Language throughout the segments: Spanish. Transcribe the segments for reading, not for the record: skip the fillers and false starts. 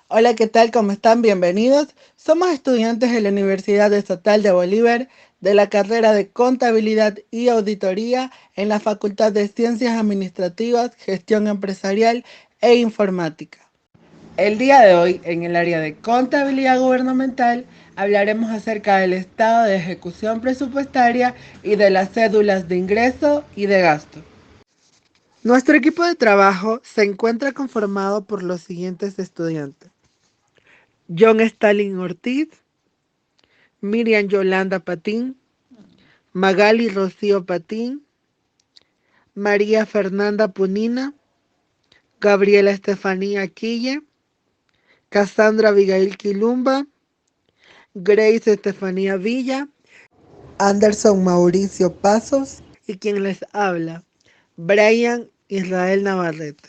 Hola, ¿qué tal? ¿Cómo están? Bienvenidos. Somos estudiantes de la Universidad Estatal de Bolívar de la carrera de Contabilidad y Auditoría en la Facultad de Ciencias Administrativas, Gestión Empresarial e Informática. El día de hoy, en el área de Contabilidad Gubernamental, hablaremos acerca del estado de ejecución presupuestaria y de las cédulas de ingreso y de gasto. Nuestro equipo de trabajo se encuentra conformado por los siguientes estudiantes: John Stalin Ortiz, Miriam Yolanda Patín, Magali Rocío Patín, María Fernanda Punina, Gabriela Estefanía Quille, Cassandra Abigail Quilumba, Grace Estefanía Villa, Anderson Mauricio Pasos y quien les habla, Brian Israel Navarrete.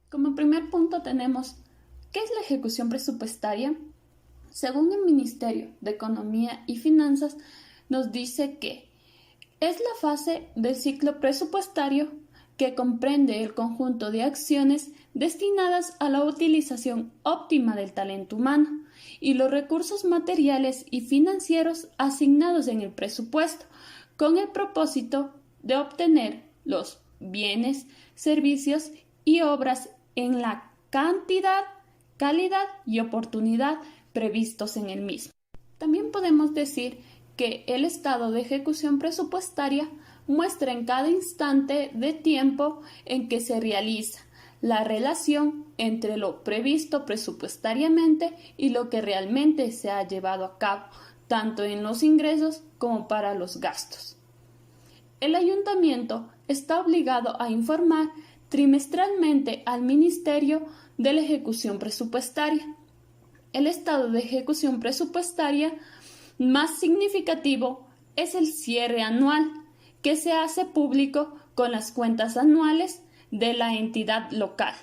Como primer punto tenemos, ¿qué es la ejecución presupuestaria? Según el Ministerio de Economía y Finanzas, nos dice que es la fase del ciclo presupuestario que comprende el conjunto de acciones destinadas a la utilización óptima del talento humano y los recursos materiales y financieros asignados en el presupuesto, con el propósito de obtener los bienes, servicios y obras en la cantidad, calidad y oportunidad previstos en el mismo. También podemos decir que el estado de ejecución presupuestaria muestra en cada instante de tiempo en que se realiza la relación entre lo previsto presupuestariamente y lo que realmente se ha llevado a cabo, tanto en los ingresos como para los gastos. El ayuntamiento está obligado a informar trimestralmente al Ministerio de la Ejecución Presupuestaria. El estado de ejecución presupuestaria más significativo es el cierre anual, que se hace público con las cuentas anuales de la entidad local.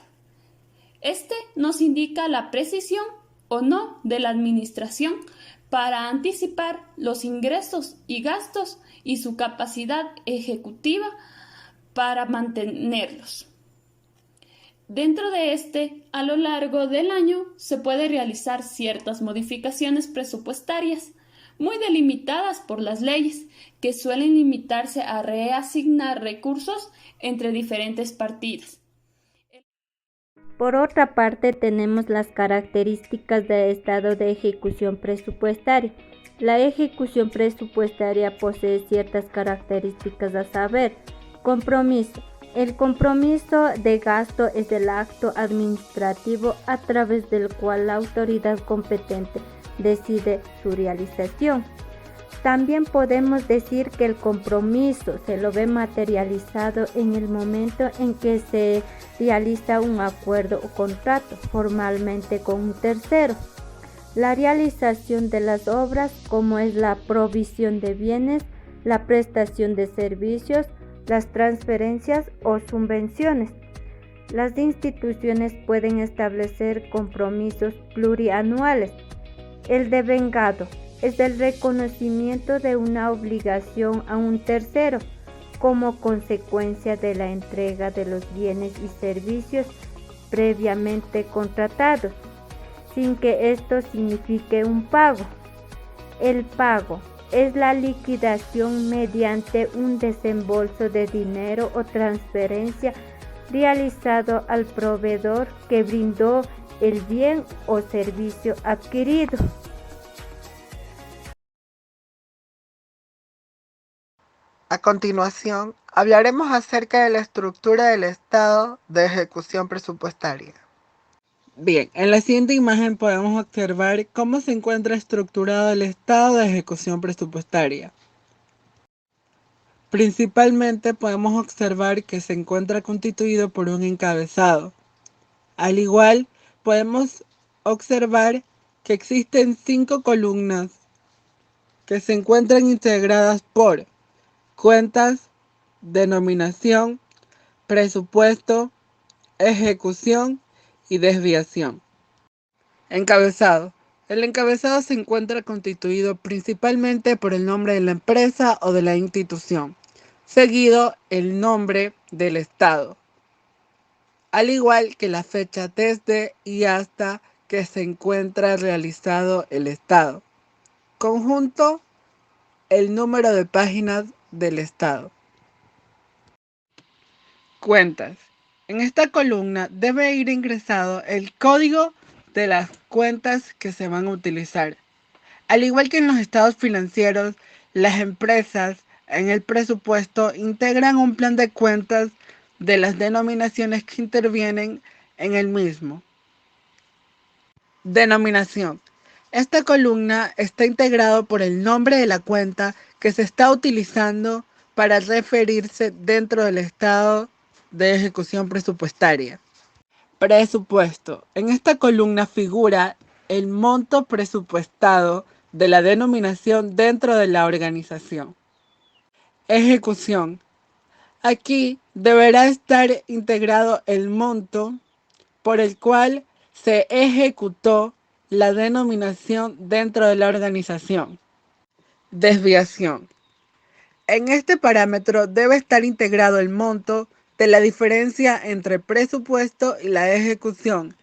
Este nos indica la precisión o no de la administración para anticipar los ingresos y gastos y su capacidad ejecutiva para mantenerlos. Dentro de a lo largo del año se puede realizar ciertas modificaciones presupuestarias, muy delimitadas por las leyes, que suelen limitarse a reasignar recursos entre diferentes partidas. Por otra parte, tenemos las características del estado de ejecución presupuestaria. La ejecución presupuestaria posee ciertas características a saber: compromiso. El compromiso de gasto es el acto administrativo a través del cual la autoridad competente decide su realización. También podemos decir que el compromiso se lo ve materializado en el momento en que se realiza un acuerdo o contrato formalmente con un tercero. La realización de las obras, como es la provisión de bienes, la prestación de servicios, las transferencias o subvenciones. Las instituciones pueden establecer compromisos plurianuales. El devengado es el reconocimiento de una obligación a un tercero como consecuencia de la entrega de los bienes y servicios previamente contratados, sin que esto signifique un pago. El pago es la liquidación mediante un desembolso de dinero o transferencia realizado al proveedor que brindó el bien o servicio adquirido. A continuación, hablaremos acerca de la estructura del estado de ejecución presupuestaria. Bien, en la siguiente imagen podemos observar cómo se encuentra estructurado el estado de ejecución presupuestaria. Principalmente podemos observar que se encuentra constituido por un encabezado. Al igual, podemos observar que existen 5 columnas que se encuentran integradas por cuentas, denominación, presupuesto, ejecución y desviación. Encabezado. El encabezado se encuentra constituido principalmente por el nombre de la empresa o de la institución, seguido el nombre del estado. al igual que la fecha desde y hasta que se encuentra realizado el estado. Conjunto, el número de páginas del estado. Cuentas. En esta columna debe ir ingresado el código de las cuentas que se van a utilizar. Al igual que en los estados financieros, las empresas en el presupuesto integran un plan de cuentas de las denominaciones que intervienen en el mismo. Denominación. Esta columna está integrado por el nombre de la cuenta que se está utilizando para referirse dentro del estado de ejecución presupuestaria. Presupuesto. En esta columna figura el monto presupuestado de la denominación dentro de la organización. Ejecución. Aquí deberá estar integrado el monto por el cual se ejecutó la denominación dentro de la organización. Desviación. En este parámetro debe estar integrado el monto de la diferencia entre presupuesto y la ejecución,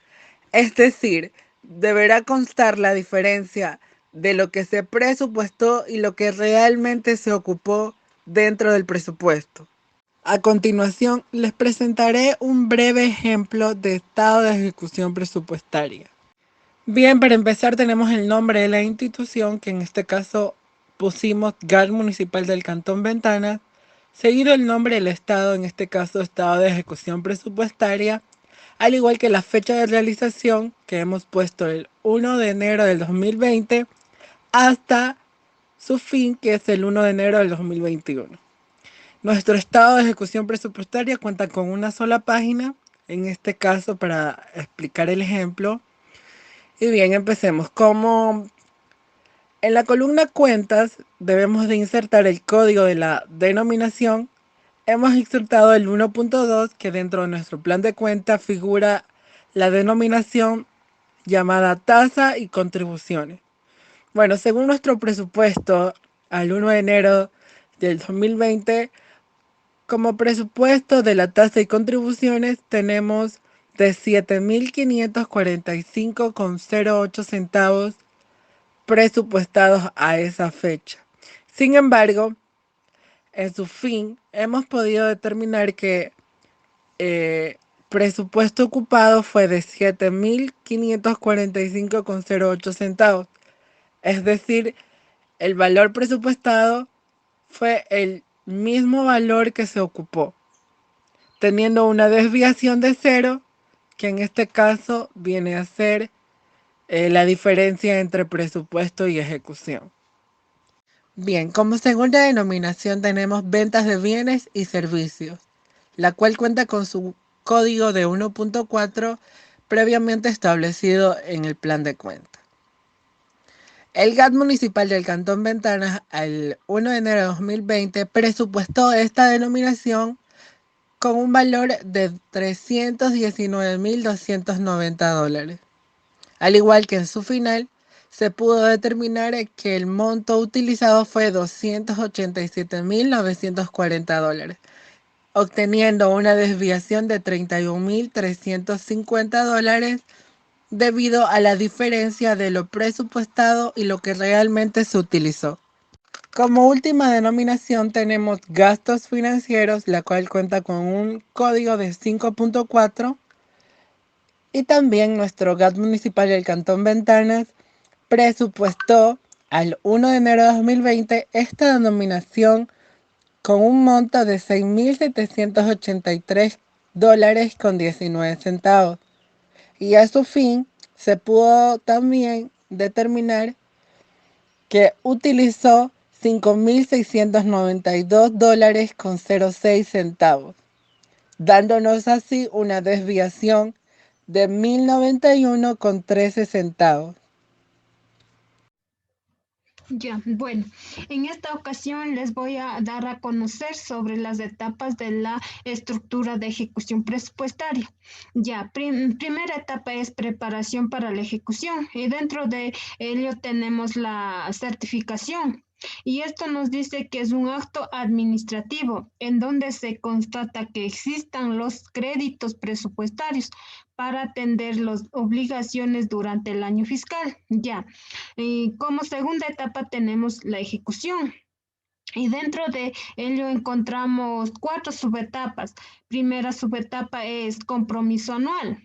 es decir, deberá constar la diferencia de lo que se presupuestó y lo que realmente se ocupó dentro del presupuesto. A continuación, les presentaré un breve ejemplo de estado de ejecución presupuestaria. Bien, para empezar tenemos el nombre de la institución, que en este caso pusimos GAD Municipal del Cantón Ventanas, seguido el nombre del estado, en este caso estado de ejecución presupuestaria, al igual que la fecha de realización, que hemos puesto el 1 de enero del 2020 hasta su fin, que es el 1 de enero del 2021. Nuestro estado de ejecución presupuestaria cuenta con una sola página, en este caso para explicar el ejemplo. Y bien, empecemos. Como en la columna cuentas debemos de insertar el código de la denominación, hemos insertado el 1.2, que dentro de nuestro plan de cuenta figura la denominación llamada tasa y contribuciones. Bueno, según nuestro presupuesto al 1 de enero del 2020, como presupuesto de la tasa y contribuciones tenemos de 7.545,08 centavos presupuestados a esa fecha. Sin embargo, en su fin hemos podido determinar que presupuesto ocupado fue de 7.545,08 centavos. Es decir, el valor presupuestado fue el mismo valor que se ocupó, teniendo una desviación de cero, que en este caso viene a ser la diferencia entre presupuesto y ejecución. Bien, como segunda denominación tenemos ventas de bienes y servicios, la cual cuenta con su código de 1.4 previamente establecido en el plan de cuenta. El GAT municipal del Cantón Ventanas al 1 de enero de 2020 presupuestó esta denominación con un valor de $319.290. Al igual que en su final, se pudo determinar que el monto utilizado fue $287.940, obteniendo una desviación de $31.350 debido a la diferencia de lo presupuestado y lo que realmente se utilizó. Como última denominación tenemos gastos financieros, la cual cuenta con un código de 5.4, y también nuestro GAT municipal del Cantón Ventanas presupuestó al 1 de enero de 2020 esta denominación con un monto de $6.783,19. Y a su fin se pudo también determinar que utilizó $5.692,06, dándonos así una desviación de $1.091,13. Ya, bueno, en esta ocasión les voy a dar a conocer sobre las etapas de la estructura de ejecución presupuestaria. Ya, primera etapa es preparación para la ejecución y dentro de ello tenemos la certificación. Y esto nos dice que es un acto administrativo en donde se constata que existan los créditos presupuestarios para atender las obligaciones durante el año fiscal. Ya, y como segunda etapa tenemos la ejecución. Y dentro de ello encontramos 4 subetapas. Primera subetapa es compromiso anual.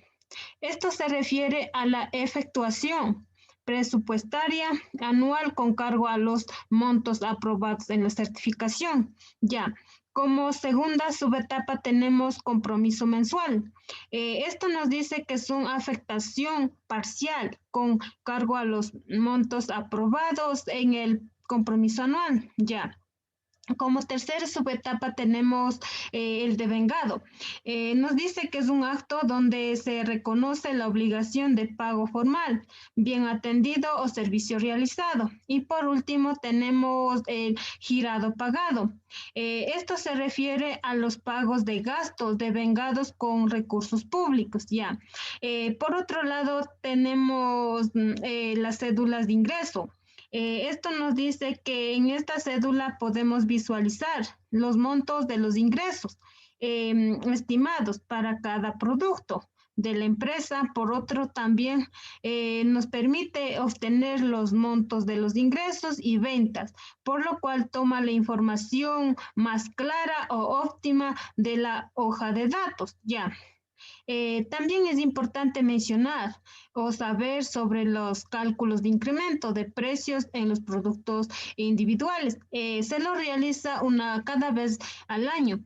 Esto se refiere a la efectuación presupuestaria anual con cargo a los montos aprobados en la certificación. Ya, como segunda subetapa tenemos compromiso mensual. Esto nos dice que son afectación parcial con cargo a los montos aprobados en el compromiso anual. Ya. Como tercera subetapa tenemos el devengado. Nos dice que es un acto donde se reconoce la obligación de pago formal, bien atendido o servicio realizado. Y por último tenemos el girado pagado. Esto se refiere a los pagos de gastos devengados con recursos públicos. Ya. Por otro lado tenemos las cédulas de ingreso. Esto nos dice que en esta cédula podemos visualizar los montos de los ingresos estimados para cada producto de la empresa. Por otro, también nos permite obtener los montos de los ingresos y ventas, por lo cual toma la información más clara o óptima de la hoja de datos. Ya. También es importante mencionar o saber sobre los cálculos de incremento de precios en los productos individuales. Se lo realiza cada vez al año.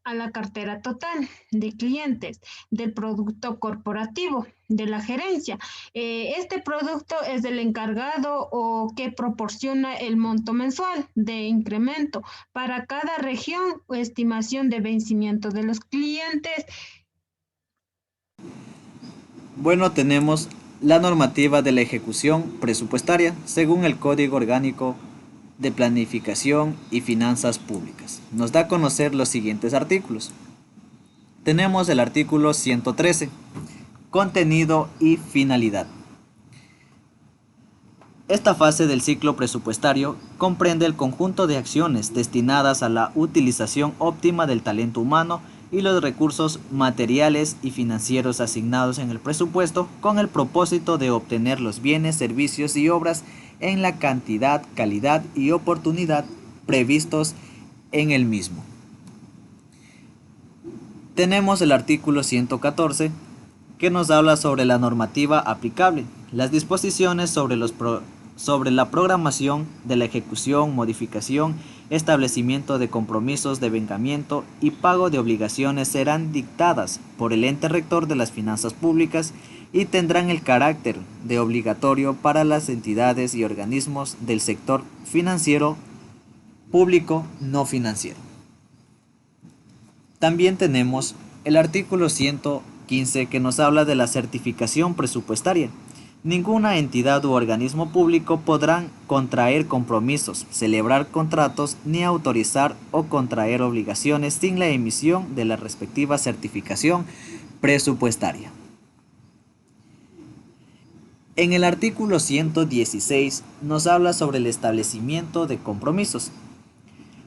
A la cartera total de clientes del producto corporativo de la gerencia. Este producto es del encargado o que proporciona el monto mensual de incremento para cada región o estimación de vencimiento de los clientes. Bueno, tenemos la normativa de la ejecución presupuestaria según el Código Orgánico de Planificación y Finanzas Públicas. Nos da a conocer los siguientes artículos. Tenemos el artículo 113, contenido y finalidad. Esta fase del ciclo presupuestario comprende el conjunto de acciones destinadas a la utilización óptima del talento humano y los recursos materiales y financieros asignados en el presupuesto con el propósito de obtener los bienes, servicios y obras en la cantidad, calidad y oportunidad previstos en el mismo. Tenemos el artículo 114 que nos habla sobre la normativa aplicable, las disposiciones sobre la programación de la ejecución, modificación, establecimiento de compromisos, devengamiento y pago de obligaciones serán dictadas por el ente rector de las finanzas públicas y tendrán el carácter de obligatorio para las entidades y organismos del sector financiero público no financiero. También tenemos el artículo 115 que nos habla de la certificación presupuestaria. Ninguna entidad u organismo público podrán contraer compromisos, celebrar contratos ni autorizar o contraer obligaciones sin la emisión de la respectiva certificación presupuestaria. En el artículo 116 nos habla sobre el establecimiento de compromisos.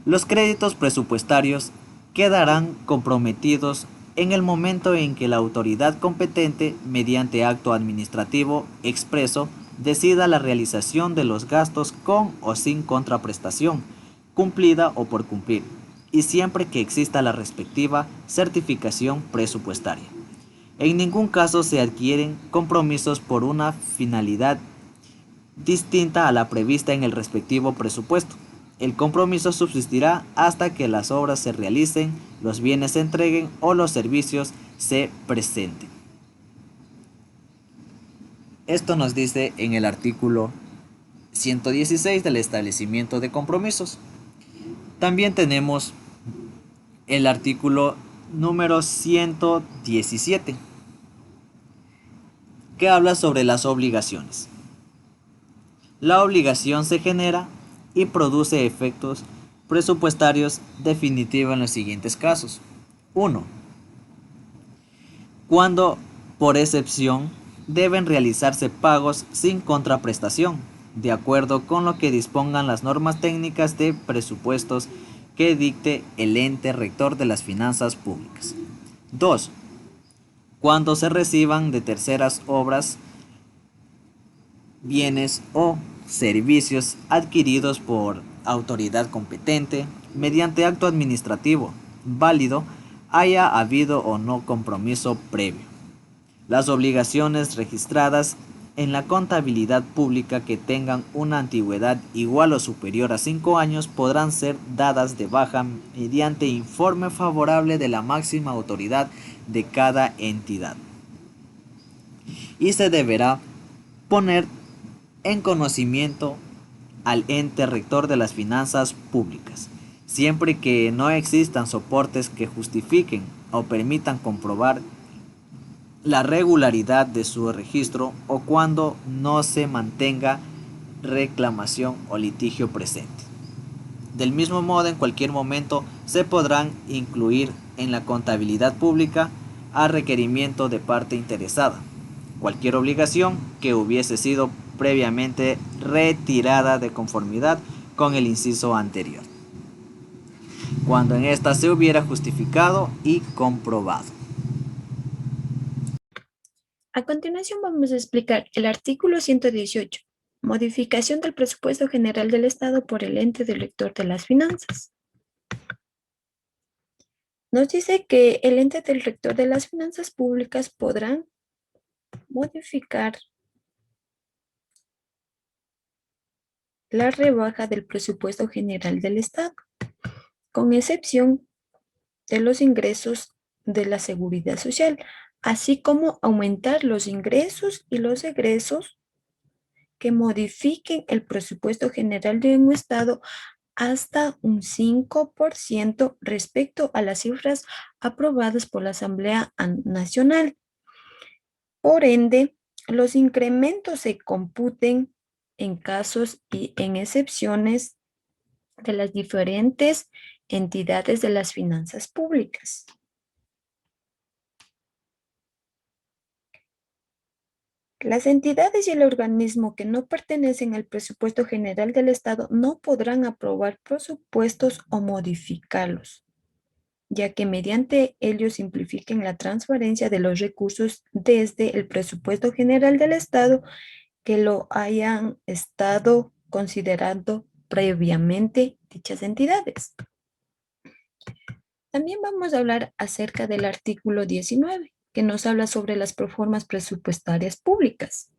Los créditos presupuestarios quedarán comprometidos en el momento en que la autoridad competente, mediante acto administrativo expreso, decida la realización de los gastos con o sin contraprestación, cumplida o por cumplir, y siempre que exista la respectiva certificación presupuestaria. En ningún caso se adquieren compromisos por una finalidad distinta a la prevista en el respectivo presupuesto. El compromiso subsistirá hasta que las obras se realicen, los bienes se entreguen o los servicios se presenten. Esto nos dice en el artículo 116 del establecimiento de compromisos. También tenemos el artículo número 117 que habla sobre las obligaciones. La obligación se genera y produce efectos presupuestarios definitivos en los siguientes casos. 1. Cuando, por excepción, deben realizarse pagos sin contraprestación. de acuerdo con lo que dispongan las normas técnicas de presupuestos que dicte el ente rector de las finanzas públicas. 2. Cuando se reciban de terceras obras, bienes o servicios adquiridos por autoridad competente mediante acto administrativo válido, haya habido o no compromiso previo. Las obligaciones registradas en la contabilidad pública que tengan una antigüedad igual o superior a 5 años podrán ser dadas de baja mediante informe favorable de la máxima autoridad de cada entidad. Y se deberá poner en conocimiento al ente rector de las finanzas públicas, siempre que no existan soportes que justifiquen o permitan comprobar la regularidad de su registro o cuando no se mantenga reclamación o litigio presente. Del mismo modo, en cualquier momento se podrán incluir en la contabilidad pública a requerimiento de parte interesada cualquier obligación que hubiese sido previamente retirada de conformidad con el inciso anterior, cuando en ésta se hubiera justificado y comprobado. A continuación vamos a explicar el artículo 118, modificación del presupuesto general del Estado por el ente director de las finanzas. Nos dice que el ente del rector de las finanzas públicas podrán modificar la rebaja del presupuesto general del Estado, con excepción de los ingresos de la seguridad social, así como aumentar los ingresos y los egresos que modifiquen el presupuesto general de un Estado hasta un 5% respecto a las cifras aprobadas por la Asamblea Nacional. Por ende, los incrementos se computen en casos y en excepciones de las diferentes entidades de las finanzas públicas. Las entidades y el organismo que no pertenecen al presupuesto general del Estado no podrán aprobar presupuestos o modificarlos, ya que mediante ellos simplifiquen la transferencia de los recursos desde el presupuesto general del Estado que lo hayan estado considerando previamente dichas entidades. También vamos a hablar acerca del artículo 19, que nos habla sobre las proformas presupuestarias públicas.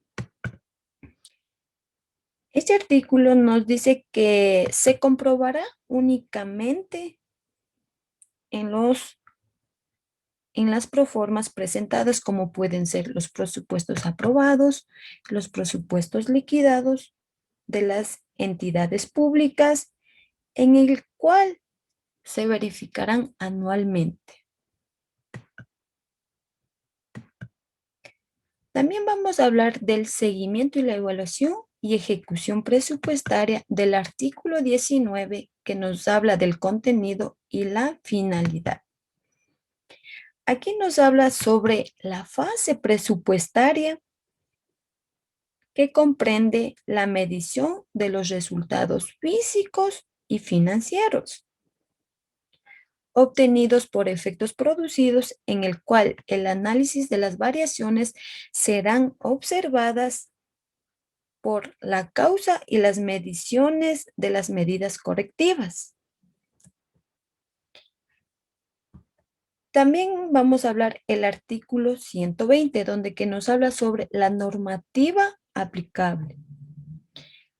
Este artículo nos dice que se comprobará únicamente en las proformas presentadas, como pueden ser los presupuestos aprobados, los presupuestos liquidados de las entidades públicas, en el cual se verificarán anualmente. También vamos a hablar del seguimiento y la evaluación y ejecución presupuestaria del artículo 19, que nos habla del contenido y la finalidad. Aquí nos habla sobre la fase presupuestaria, que comprende la medición de los resultados físicos y financieros obtenidos por efectos producidos, en el cual el análisis de las variaciones serán observadas por la causa y las mediciones de las medidas correctivas. También vamos a hablar el artículo 120, donde que nos habla sobre la normativa aplicable.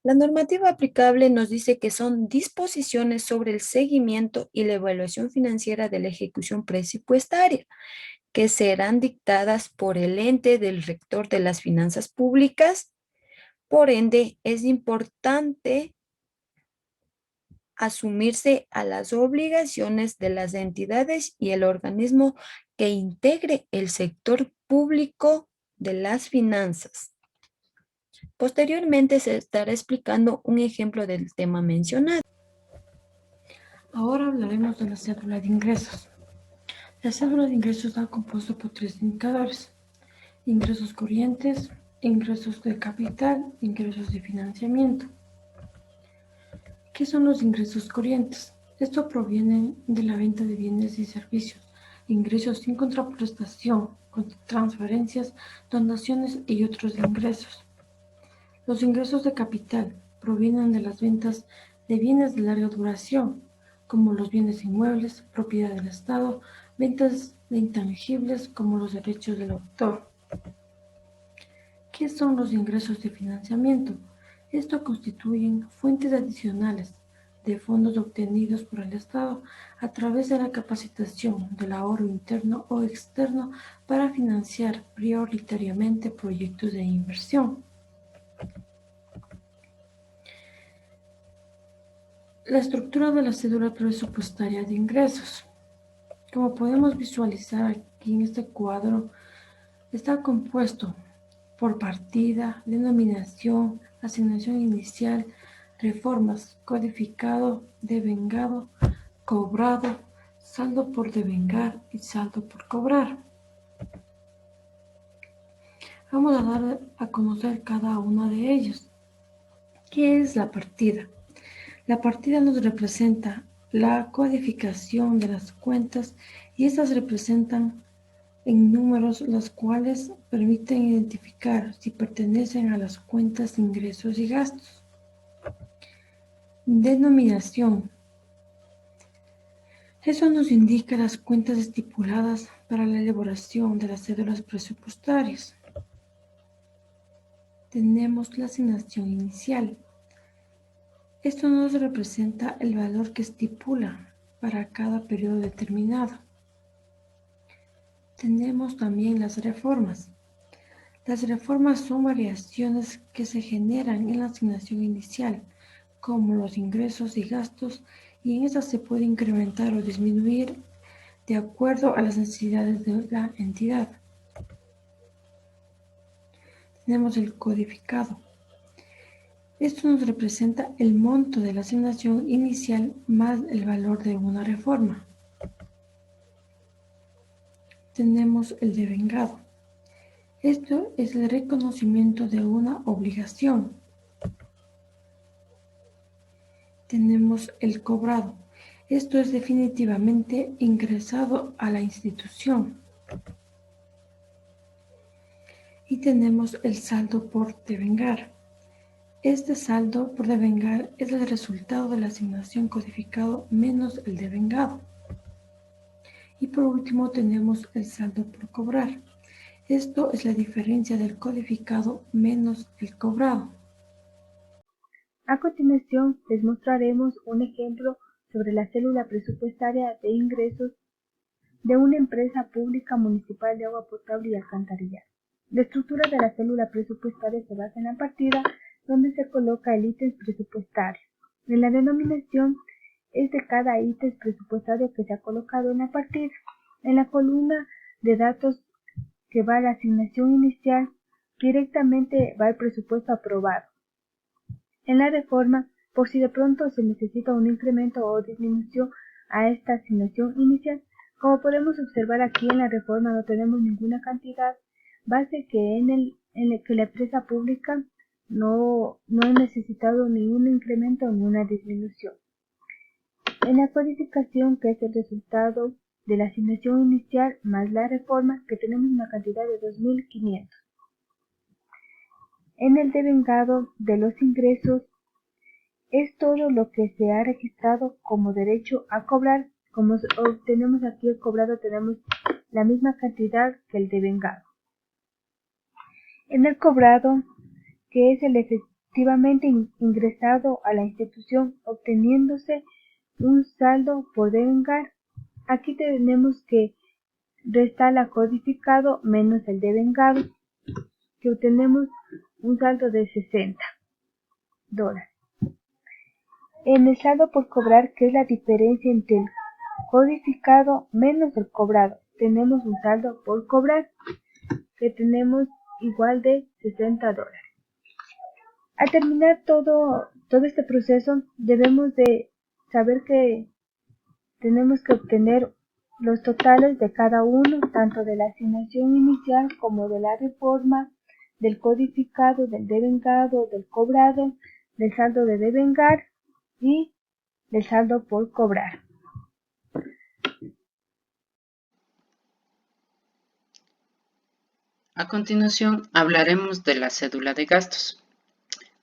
La normativa aplicable nos dice que son disposiciones sobre el seguimiento y la evaluación financiera de la ejecución presupuestaria, que serán dictadas por el ente del rector de las finanzas públicas. Por ende, es importante asumirse a las obligaciones de las entidades y el organismo que integre el sector público de las finanzas. Posteriormente se estará explicando un ejemplo del tema mencionado. Ahora hablaremos de la cédula de ingresos. La cédula de ingresos está compuesta por 3 indicadores: ingresos corrientes, ingresos de capital, ingresos de financiamiento. ¿Qué son los ingresos corrientes? Esto proviene de la venta de bienes y servicios, ingresos sin contraprestación, con transferencias, donaciones y otros ingresos. Los ingresos de capital provienen de las ventas de bienes de larga duración, como los bienes inmuebles, propiedad del Estado, ventas de intangibles como los derechos del autor. ¿Qué son los ingresos de financiamiento? Esto constituyen fuentes adicionales de fondos obtenidos por el Estado a través de la capacitación del ahorro interno o externo para financiar prioritariamente proyectos de inversión. La estructura de la cédula presupuestaria de ingresos. Como podemos visualizar aquí en este cuadro, está compuesto por partida, denominación, asignación inicial, reformas, codificado, devengado, cobrado, saldo por devengar y saldo por cobrar. Vamos a dar a conocer cada una de ellas. ¿Qué es la partida? La partida nos representa la codificación de las cuentas y estas representan en números los cuales permiten identificar si pertenecen a las cuentas de ingresos y gastos. Denominación. Eso nos indica las cuentas estipuladas para la elaboración de las cédulas presupuestarias. Tenemos la asignación inicial. Esto nos representa el valor que estipula para cada periodo determinado. Tenemos también las reformas. Las reformas son variaciones que se generan en la asignación inicial, como los ingresos y gastos, y en estas se puede incrementar o disminuir de acuerdo a las necesidades de la entidad. Tenemos el codificado. Esto nos representa el monto de la asignación inicial más el valor de una reforma. Tenemos el devengado. Esto es el reconocimiento de una obligación. Tenemos el cobrado. Esto es definitivamente ingresado a la institución. Y tenemos el saldo por devengar. Este saldo por devengar es el resultado de la asignación codificado menos el devengado. Y por último tenemos el saldo por cobrar. Esto es la diferencia del codificado menos el cobrado. A continuación les mostraremos un ejemplo sobre la célula presupuestaria de ingresos de una empresa pública municipal de agua potable y alcantarillado. La estructura de la célula presupuestaria se basa en la partida donde se coloca el ítem presupuestario. En la denominación es de cada ítem presupuestario que se ha colocado en la partida. En la columna de datos que va a la asignación inicial, directamente va el presupuesto aprobado. En la reforma, por si de pronto se necesita un incremento o disminución a esta asignación inicial, como podemos observar aquí en la reforma no tenemos ninguna cantidad base que que la empresa pública no ha necesitado ningún incremento ni una disminución. En la codificación, que es el resultado de la asignación inicial más la reforma, que tenemos una cantidad de 2.500. En el devengado de los ingresos es todo lo que se ha registrado como derecho a cobrar. Como obtenemos aquí el cobrado, tenemos la misma cantidad que el devengado. En el cobrado, que es el efectivamente ingresado a la institución, obteniéndose un saldo por devengar, aquí tenemos que restar la codificado menos el devengado, que obtenemos un saldo de $60. En el saldo por cobrar, que es la diferencia entre el codificado menos el cobrado, tenemos un saldo por cobrar que tenemos igual de $60. Al terminar todo este proceso, debemos de saber que tenemos que obtener los totales de cada uno, tanto de la asignación inicial como de la reforma, del codificado, del devengado, del cobrado, del saldo de devengar y del saldo por cobrar. A continuación hablaremos de la cédula de gastos.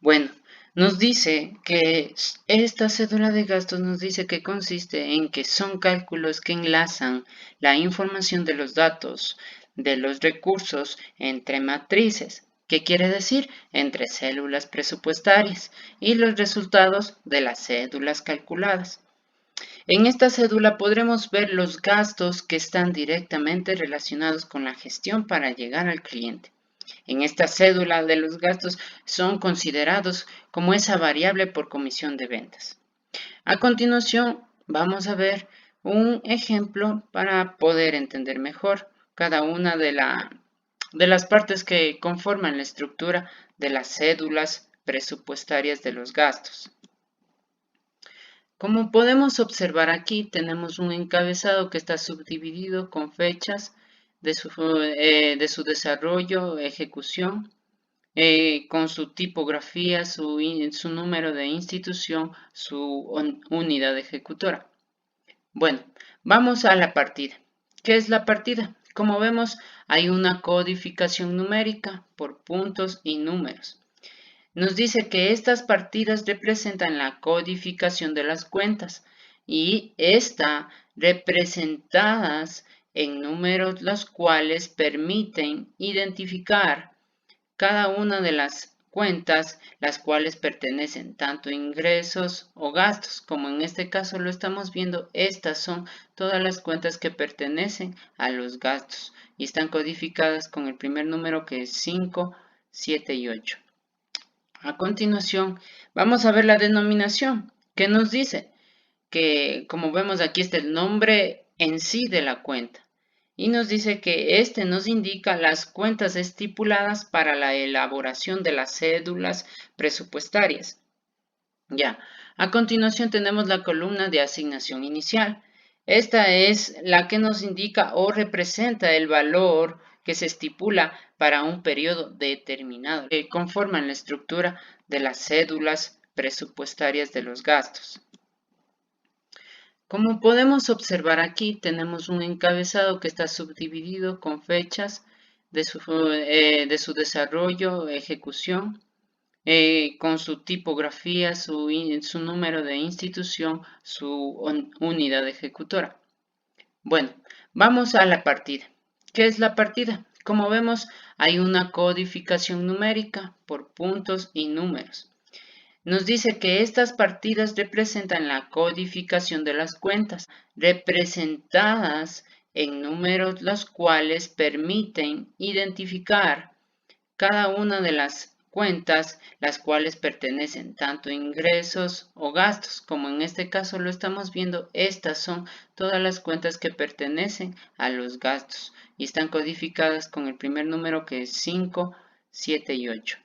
Bueno, nos dice que esta cédula de gastos nos dice que consiste en que son cálculos que enlazan la información de los datos de los recursos entre matrices. ¿Qué quiere decir? Entre células presupuestarias y los resultados de las cédulas calculadas. En esta cédula podremos ver los gastos que están directamente relacionados con la gestión para llegar al cliente. En esta cédula de los gastos son considerados como esa variable por comisión de ventas. A continuación, vamos a ver un ejemplo para poder entender mejor cada una de las partes que conforman la estructura de las cédulas presupuestarias de los gastos. Como podemos observar aquí, tenemos un encabezado que está subdividido con fechas de su desarrollo, ejecución, con su tipografía, su número de institución, su unidad ejecutora. Bueno, vamos a la partida. ¿Qué es la partida? Como vemos, hay una codificación numérica por puntos y números. Nos dice que estas partidas representan la codificación de las cuentas y está representadas en números los cuales permiten identificar cada una de las cuentas, las cuales pertenecen tanto a ingresos o gastos, como en este caso lo estamos viendo, estas son todas las cuentas que pertenecen a los gastos y están codificadas con el primer número que es 5, 7 y 8. A continuación, vamos a ver la denominación, que nos dice que, como vemos aquí, está el nombre en sí de la cuenta. Y nos dice que este nos indica las cuentas estipuladas para la elaboración de las cédulas presupuestarias. Ya, a continuación tenemos la columna de asignación inicial. Esta es la que nos indica o representa el valor que se estipula para un periodo determinado, que conforman la estructura de las cédulas presupuestarias de los gastos. Como podemos observar aquí, tenemos un encabezado que está subdividido con fechas de su desarrollo, ejecución, con su tipografía, su número de institución, su unidad ejecutora. Bueno, vamos a la partida. ¿Qué es la partida? Como vemos, hay una codificación numérica por puntos y números. Nos dice que estas partidas representan la codificación de las cuentas, representadas en números los cuales permiten identificar cada una de las cuentas, las cuales pertenecen tanto a ingresos o gastos, como en este caso lo estamos viendo, estas son todas las cuentas que pertenecen a los gastos y están codificadas con el primer número que es 5, 7 y 8.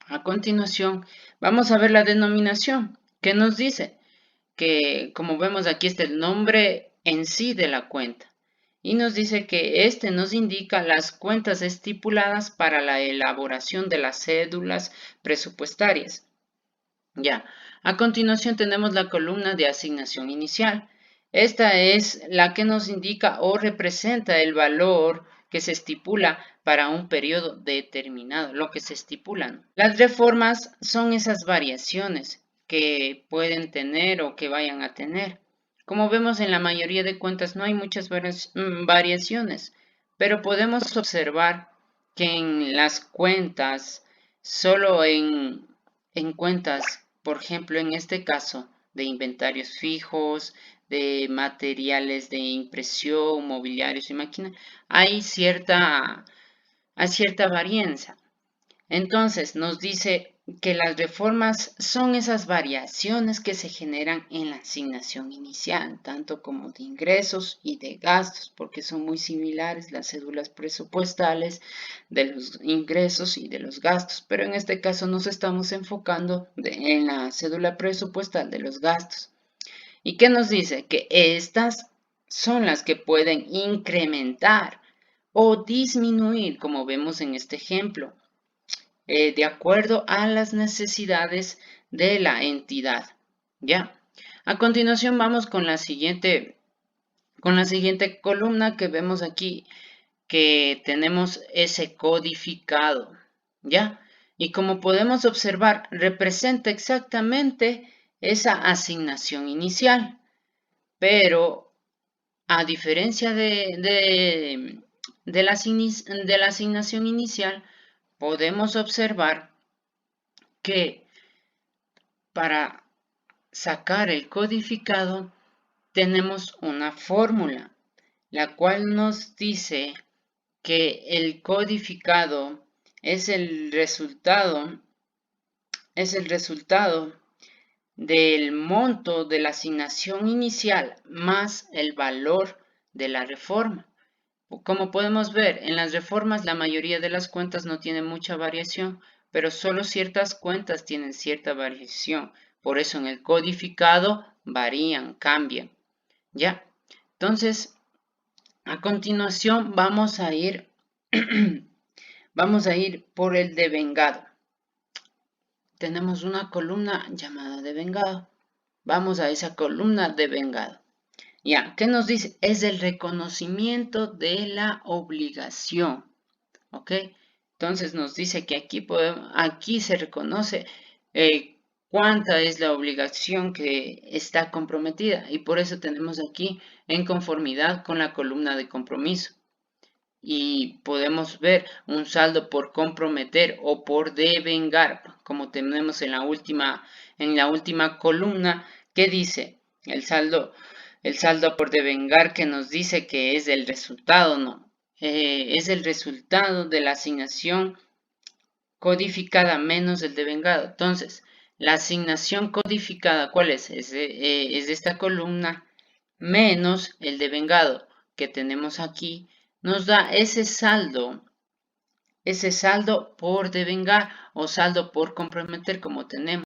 A continuación, vamos a ver la denominación, que nos dice que, como vemos aquí, está el nombre en sí de la cuenta. Y nos dice que este nos indica las cuentas estipuladas para la elaboración de las cédulas presupuestarias. Ya, a continuación tenemos la columna de asignación inicial. Esta es la que nos indica o representa el valor que se estipula para un periodo determinado, lo que se estipulan. Las reformas son esas variaciones que pueden tener o que vayan a tener. Como vemos en la mayoría de cuentas no hay muchas variaciones, pero podemos observar que en las cuentas, solo en cuentas, por ejemplo, en este caso, de inventarios fijos, de materiales de impresión, mobiliarios y máquinas, hay cierta varianza. Entonces, nos dice que las reformas son esas variaciones que se generan en la asignación inicial, tanto como de ingresos y de gastos, porque son muy similares las cédulas presupuestales de los ingresos y de los gastos, pero en este caso nos estamos enfocando en la cédula presupuestal de los gastos. ¿Y qué nos dice? Que estas son las que pueden incrementar o disminuir, como vemos en este ejemplo. de acuerdo a las necesidades de la entidad. ¿Ya? A continuación vamos con la siguiente columna que vemos aquí, que tenemos ese codificado. ¿Ya? Y como podemos observar, representa exactamente esa asignación inicial, pero a diferencia de la asignación inicial, podemos observar que para sacar el codificado tenemos una fórmula, la cual nos dice que el codificado es el resultado del monto de la asignación inicial más el valor de la reforma. Como podemos ver, en las reformas la mayoría de las cuentas no tienen mucha variación, pero solo ciertas cuentas tienen cierta variación. Por eso en el codificado varían, cambian. ¿Ya? Entonces, a continuación vamos a ir por el devengado. Tenemos una columna llamada devengado. Vamos a esa columna devengado. Ya, ¿qué nos dice? Es el reconocimiento de la obligación. ¿Ok? Entonces nos dice que aquí se reconoce cuánta es la obligación que está comprometida. Y por eso tenemos aquí en conformidad con la columna de compromiso. Y podemos ver un saldo por comprometer o por devengar, como tenemos en la última columna, que dice el saldo por devengar, que nos dice que es el resultado, ¿no? Es el resultado de la asignación codificada menos el devengado. Entonces, la asignación codificada, ¿cuál es? Es esta columna menos el devengado que tenemos aquí, nos da ese saldo por devengar o saldo por comprometer, como tenemos.